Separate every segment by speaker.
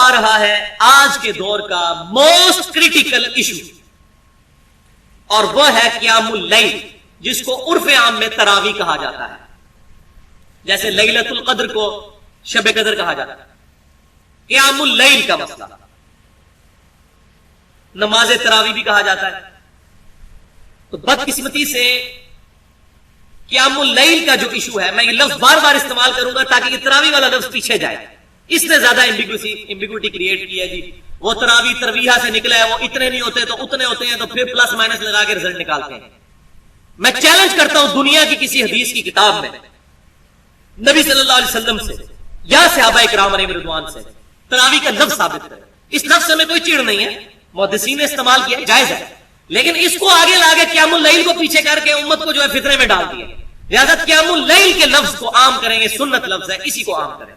Speaker 1: آ رہا ہے آج کے دور کا موسٹ کریٹیکل ایشو، اور وہ ہے قیام اللیل، جس کو عرف عام میں تراویح کہا جاتا ہے، جیسے لیلۃ القدر کو شب قدر کہا جاتا ہے۔ قیام اللیل کا مسئلہ نماز تراویح بھی کہا جاتا ہے۔ تو بدقسمتی سے قیام اللیل کا جو ایشو ہے، میں یہ لفظ بار بار استعمال کروں گا تاکہ یہ تراویح والا لفظ پیچھے جائے، اس نے زیادہ ایمبیگوٹی کریٹ کی ہے جی، وہ تراویح ترویحہ سے نکلا ہے، وہ اتنے نہیں ہوتے تو اتنے ہوتے ہیں، تو پھر پلس مائنس لگا کے رزلٹ نکالتے ہیں۔ میں چیلنج کرتا ہوں دنیا کی کسی حدیث کی کتاب میں نبی صلی اللہ علیہ وسلم سے یا صحابہ کرام علیہم رضوان سے تراویح کا لفظ ثابت کرے۔ اس لفظ سے میں کوئی چیڑ نہیں ہے، محدثین نے استعمال کیا، جائز ہے، لیکن اس کو آگے لا کے قیام اللیل کو پیچھے کر کے امت کو جو ہے فتنے میں ڈال دیا۔ لہذا قیام اللیل کے لفظ کو عام کریں گے، سنت لفظ ہے، اسی کو عام کریں۔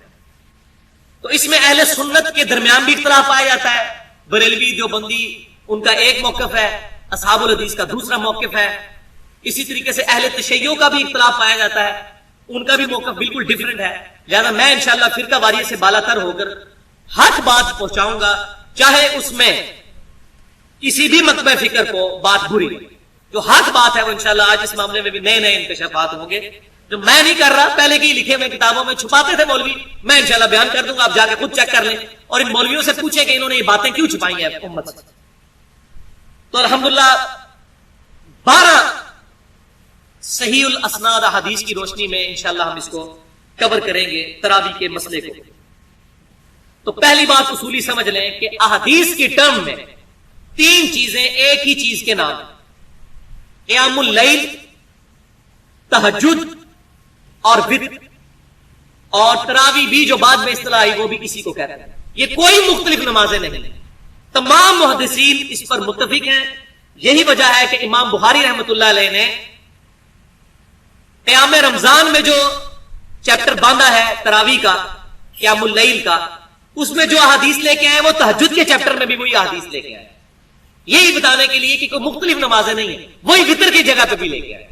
Speaker 1: تو اس میں اہل سنت کے درمیان بھی اختلاف پایا جاتا ہے، بریلوی دیوبندی ان کا ایک موقف ہے، اصحاب الحدیث کا دوسرا موقف ہے، اسی طریقے سے اہل تشیع کا بھی اختلاف پایا جاتا ہے، ان کا بھی موقف بالکل ڈیفرنٹ ہے۔ لہذا میں انشاءاللہ فرقہ واریت سے بالا تر ہو کر حق بات پہنچاؤں گا، چاہے اس میں کسی بھی مکتبہ فکر کو بات بری، جو حق بات ہے وہ انشاءاللہ آج اس معاملے میں بھی نئے نئے انکشافات ہوں گے، جو میں نہیں کر رہا، پہلے کی لکھے ہوئے کتابوں میں چھپاتے تھے مولوی، میں انشاءاللہ بیان کر دوں گا، آپ جا کے خود چیک کر لیں اور ان مولویوں سے پوچھیں کہ انہوں نے یہ باتیں کیوں چھپائی ہیں امت سے۔ تو الحمدللہ 12 صحیح الاسناد احادیث کی روشنی میں انشاءاللہ ہم اس کو کور کریں گے تراویح کے مسئلے کو۔ تو پہلی بات اصولی سمجھ لیں کہ احادیث کی ٹرم میں 3 چیزیں ایک ہی چیز کے نام، قیام اللیل، تہجد اور وتر، اور تراویح بھی جو بعد میں اصطلاح آئی وہ بھی اسی کو کہتے ہیں۔ یہ کوئی مختلف نمازیں نہیں، تمام محدثین اس پر متفق ہیں۔ یہی وجہ ہے کہ امام بخاری رحمۃ اللہ علیہ نے قیام رمضان میں جو چیپٹر باندھا ہے تراویح کا، قیام اللیل کا، اس میں جو احادیث لے کے آئے وہ تہجد کے چیپٹر میں بھی وہی احادیث لے کے آئے، یہی بتانے کے لیے کہ کوئی مختلف نمازیں نہیں ہیں، وہی وتر کی جگہ پہ بھی لے کے آئے۔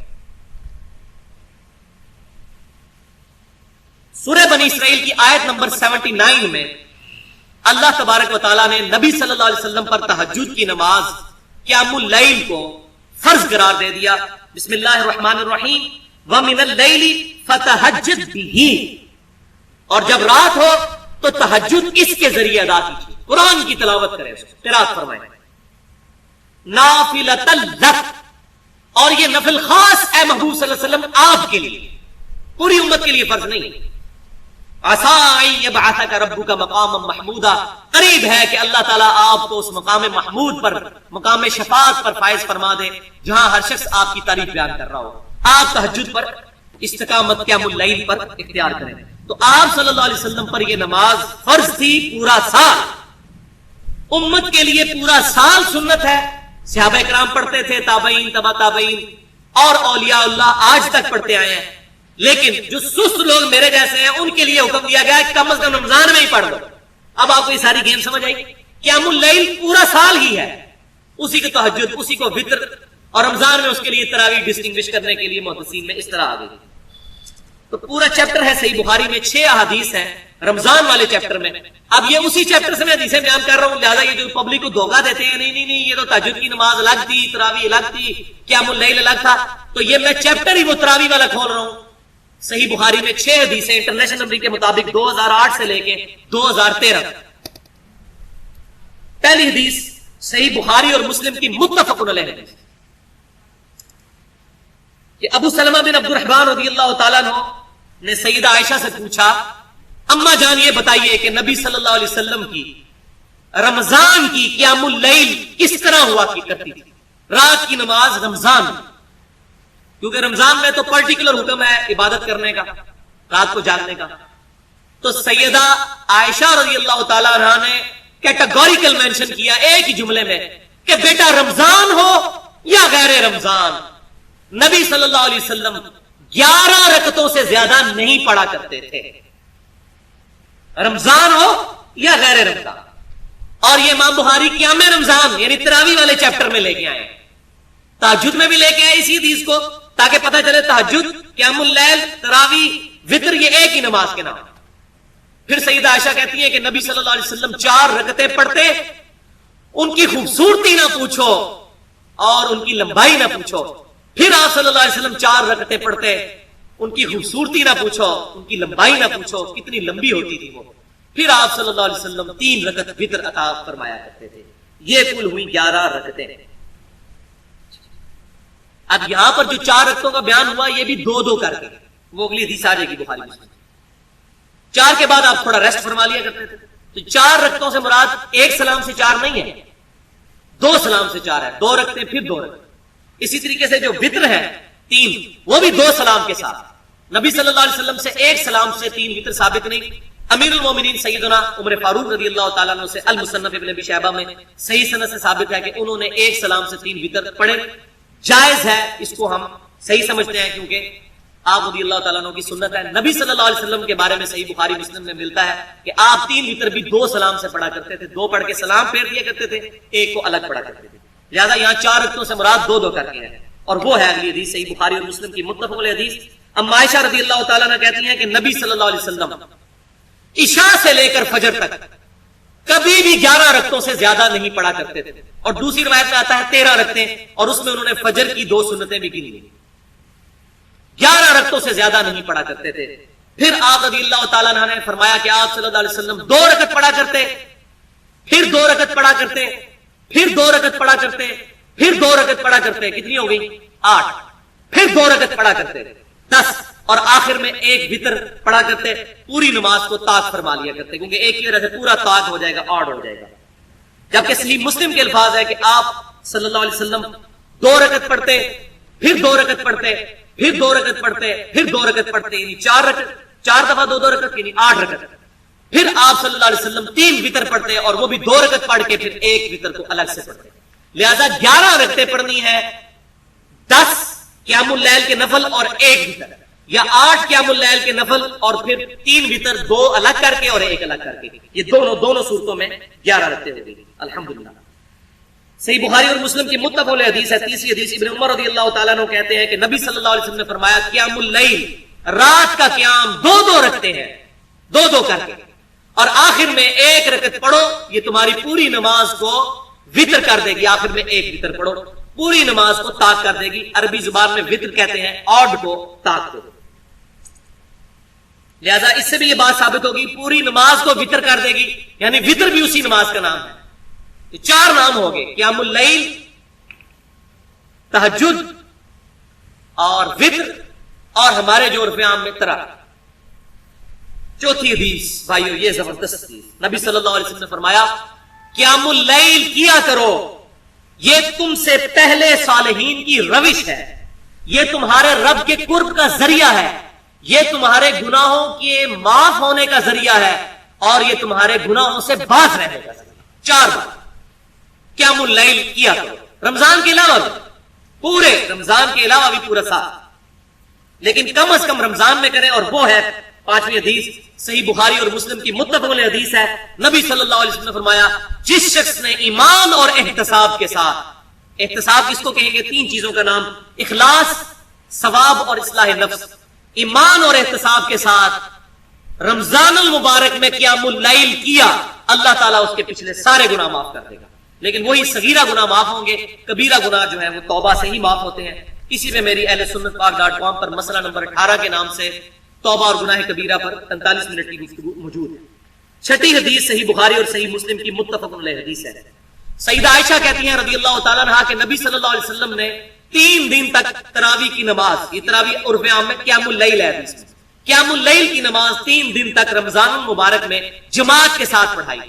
Speaker 1: سورہ بنی اسرائیل کی آیت نمبر 79 میں اللہ تبارک و تعالیٰ نے نبی صلی اللہ علیہ وسلم پر تہجد کی نماز قیام اللیل کو فرض قرار دے دیا۔ بسم اللہ الرحمن الرحیم، وَمِنَ اللَّيْلِ فَتَہجد بِهِ، اور جب رات ہو تو تہجد اس کے ذریعے ادا کیجیے، قرآن کی تلاوت کریں، قرات فرمائیں، نافلۃ لک، اور یہ نفل خاص اے محبوب صلی اللہ علیہ وسلم آپ کے لیے، پوری امت کے لیے فرض نہیں ہے۔ عسیٰ ان یبعثک ربک مقاما محمودا، قریب ہے کہ اللہ تعالیٰ آپ کو اس مقام محمود پر، مقام شفاعت پر فائز فرما دے جہاں ہر شخص آپ کی تعریف بیان کر رہا ہو۔ آپ تہجد پر استقامت قیام اللیل پر اختیار کریں۔ تو آپ صلی اللہ علیہ وسلم پر یہ نماز فرض تھی پورا سال، امت کے لیے پورا سال سنت ہے۔ صحابہ کرام پڑھتے تھے، تابعین، تبع تابعین اور اولیاء اللہ آج تک پڑھتے آئے ہیں، لیکن جو سست لوگ میرے جیسے ہیں ان کے لیے حکم دیا گیا ہے کم از کم رمضان میں ہی پڑھ لو۔ اب آپ کو یہ ساری گیم سمجھ آئی؟ قیام اللیل پورا سال ہی ہے، اسی کو تہجد، اسی کو وتر، اور رمضان میں اس کے لیے تراویح ڈسٹنگوش کرنے کے لیے محدثین میں اس طرح آ گئی۔ تو پورا چیپٹر ہے صحیح بخاری میں، 6 احادیث ہیں رمضان والے چیپٹر میں۔ اب یہ اسی چیپٹر سے میں حدیثیں بیان کر رہا ہوں، لہٰذا یہ جو پبلک کو دھوکہ دیتے ہیں نہیں نہیں نہیں یہ تو تہجد کی نماز الگ تھی، تراویح الگ تھی، قیام اللیل الگ تھا، تو یہ میں چیپٹر ہی وہ تراویح والا کھول رہا ہوں۔ صحیح بخاری میں 6 حدیثیں انٹرنیشنل نمبر کے مطابق 2008 سے لے کے 2013۔ پہلی حدیث صحیح بخاری اور مسلم کی متفق علیہ حدیث کہ ابو سلمہ بن عبد الرحمن رضی اللہ تعالیٰ عنہ نے سیدہ عائشہ سے پوچھا، اما جان یہ بتائیے کہ نبی صلی اللہ علیہ وسلم کی رمضان کی قیام اللیل کس طرح ہوا کرتی تھی، رات کی نماز رمضان میں، کیونکہ رمضان میں تو پرٹیکولر حکم ہے عبادت کرنے کا، رات کو جاگنے کا۔ تو سیدہ عائشہ رضی اللہ تعالیٰ عنہ نے کیٹیگوریکل مینشن کیا ایک ہی جملے میں کہ بیٹا رمضان ہو یا غیر رمضان، نبی صلی اللہ علیہ وسلم 11 رکعتوں سے زیادہ نہیں پڑھا کرتے تھے، رمضان ہو یا غیر رمضان۔ اور یہ امام بخاری قیام رمضان یعنی تراویح والے چیپٹر میں لے کے آئے، تہجد میں بھی لے کے آئے اسی حدیث کو، تاکہ پتہ چلے تہجد، قیام اللیل، تراویح، وتر یہ ایک ہی نماز کے نام۔ پھر سیدہ عائشہ کہتی ہیں کہ نبی صلی اللہ علیہ وسلم 4 رکعتیں پڑھتے، ان کی خوبصورتی نہ پوچھو اور ان کی لمبائی نہ پوچھو. پھر آپ صلی اللہ علیہ وسلم 4 رکعتیں پڑھتے، ان کی خوبصورتی نہ پوچھو، ان کی لمبائی نہ پوچھو، کتنی لمبی ہوتی تھی وہ. پھر آپ صلی اللہ علیہ وسلم 3 رکعت وتر عطا فرمایا کرتے تھے. یہ کل ہوئی 11 رکعتیں. اب یہاں پر جو 4 رکعتوں کا بیان ہوا یہ بھی 2 کر کے، وہ اگلی حدیث آ جائے گی بخاری مسلم. 4 کے بعد آپ تھوڑا ریسٹ فرما لیا کرتے تھے. تو 4 رکعتوں سے مراد ایک سلام سے 4 نہیں ہے، 2 سلام سے 4 ہے. 2 رکعتیں پھر 2 رکعتیں. اسی طریقے سے جو وتر ہے 3، وہ بھی 2 سلام کے ساتھ. نبی صلی اللہ علیہ وسلم سے 1 سلام سے 3 وتر ثابت نہیں. امیر المومنین سیدنا عمر فاروق رضی اللہ تعالیٰ عنہ سے المصنف ابن ابی شیبہ میں صحیح سند سے ثابت ہے کہ انہوں نے 1 سلام سے 3 وتر پڑھے. جائز ہے، اس کو ہم صحیح سمجھتے ہیں کیونکہ آپ رضی اللہ تعالیٰ عنہ کی سنت ہے. نبی صلی اللہ علیہ وسلم کے بارے میں صحیح بخاری مسلم میں ملتا ہے کہ آپ 3 وتر بھی 2 سلام سے پڑھا کرتے تھے. 2 پڑھ کے سلام پھیر دیا کرتے تھے، 1 کو الگ پڑھا کرتے تھے. لہذا یہاں 4 رکعتوں سے مراد 2 کر کے ہے، اور وہ ہے اگلی حدیث صحیح بخاری اور مسلم کی متفق علیہ حدیث. ام عائشہ رضی اللہ تعالیٰ عنہ کہتی ہیں کہ نبی صلی اللہ علیہ وسلم عشاء سے لے کر فجر تک کبھی بھی 11 رکعتوں سے زیادہ نہیں پڑھا کرتے تھے. اور دوسری روایت میں آتا ہے 13 رکعتیں، اور اس میں انہوں نے فجر کی 2 سنتیں بھی گنی. 11 رکعتوں سے زیادہ نہیں پڑھا کرتے تھے. پھر آپ رضی اللہ تعالیٰ عنہ نے فرمایا کہ آپ صلی اللہ علیہ وسلم 2 رکعت پڑھا کرتے، پھر 2 رکعت پڑھا کرتے، پھر 2 رکعت پڑھا کرتے، پھر 2 رکعت پڑھا کرتے. کتنی ہو گئی؟ 8. پھر 2 رکعت پڑھا کرتے 10، اور آخر میں 1 وتر پڑھا کرتے. پوری نماز کو طاق فرما لیا کرتے، کیونکہ ایک کی وجہ سے پورا طاق ہو جائے گا، آڈ ہو جائے گا. جبکہ صحیح مسلم کے الفاظ ہے کہ آپ صلی اللہ علیہ وسلم 2 رکعت پڑھتے، پھر 2 رکعت پڑھتے، پھر 2 رکعت پڑھتے، پھر 2 رکعت پڑھتے، یعنی 4 رکعت، 4 دفعہ 2 رکعت، یعنی 8 رکعت. پھر آپ صلی اللہ علیہ وسلم 3 وتر پڑھتے، اور وہ بھی 2 رکعت پڑھ کے پھر 1 وتر کو الگ سے پڑھتے. لہذا 11 رکعتیں پڑھنی ہے، 10 قیام اللیل کے نفل اور 1 وتر، یا 8 قیام اللیل کے نفل اور پھر 3 وتر، 2 الگ کر کے اور 1 الگ کر کے. یہ دونوں صورتوں میں 11 رکعتیں ہو گئی. الحمدللہ. صحیح بخاری اور مسلم کی متفق علیہ حدیث ہے. تیسری حدیث ابن عمر رضی اللہ تعالیٰ عنہ کہتے ہیں کہ نبی صلی اللہ علیہ وسلم نے فرمایا قیام اللیل، رات کا قیام 2 رکعتیں ہیں، 2 کر کے، اور آخر میں 1 رکعت پڑھو. یہ تمہاری پوری نماز کو وتر کر دے گی. آخر میں 1 وتر پڑھو، پوری نماز کو طاق کر دے گی. عربی زبان میں وتر کہتے ہیں آڈ کو طاق کو. لہذا اس سے بھی یہ بات ثابت ہوگی پوری نماز کو وتر کر دے گی، یعنی وتر بھی اسی نماز کا نام ہے. 4 نام ہو گئے، قیام اللیل، تہجد اور وتر، اور ہمارے جو عرف عام میں تراویح. چوتھی حدیث بھائیو یہ زبردست حدیث. نبی صلی اللہ علیہ وسلم نے فرمایا قیام اللیل کیا کرو، یہ تم سے پہلے صالحین کی روش ہے، یہ تمہارے رب کے قرب کا ذریعہ ہے، یہ تمہارے گناہوں کے معاف ہونے کا ذریعہ ہے، اور یہ تمہارے گناہوں سے باز رہنے کا ذریعہ. 4 بار قیام اللیل کیا کرو. رمضان کے علاوہ بھی، پورے رمضان کے علاوہ بھی پورا سال، لیکن کم از کم رمضان میں کریں. اور وہ ہے 5ویں حدیث صحیح بخاری اور مسلم کی متفق علیہ حدیث ہے. نبی صلی اللہ علیہ وسلم نے فرمایا جس شخص نے ایمان اور احتساب کے ساتھ، احتساب کس کو کہیں گے؟ 3 چیزوں کا نام، اخلاص، ثواب اور اصلاح نفس. ایمان اور احتساب کے ساتھ رمضان المبارک میں قیام اللیل کیا، اللہ تعالیٰ اس کے پچھلے سارے گناہ معاف کر دے گا. لیکن وہی صغیرہ گناہ معاف ہوں گے، کبیرہ گناہ جو ہے وہ توبہ سے ہی معاف ہوتے ہیں. اسی میں میری اہل سنت پاک.com پر مسئلہ نمبر 18 کے نام سے توبہ اور گناہ کبیرہ پر 45 منٹ کی گفتگو موجود ہے. 6ٹھی حدیث صحیح بخاری اور صحیح مسلم کی متفق علیہ حدیث ہے. سیدہ عائشہ کہتی ہیں رضی اللہ تعالیٰ عنہا کہ نبی صلی اللہ علیہ وسلم نے 3 دن تک تراویح کی نماز، یہ تراویح عرف عام میں قیام اللیل ہے، قیام اللیل کی نماز 3 دن تک رمضان المبارک میں جماعت کے ساتھ پڑھائی.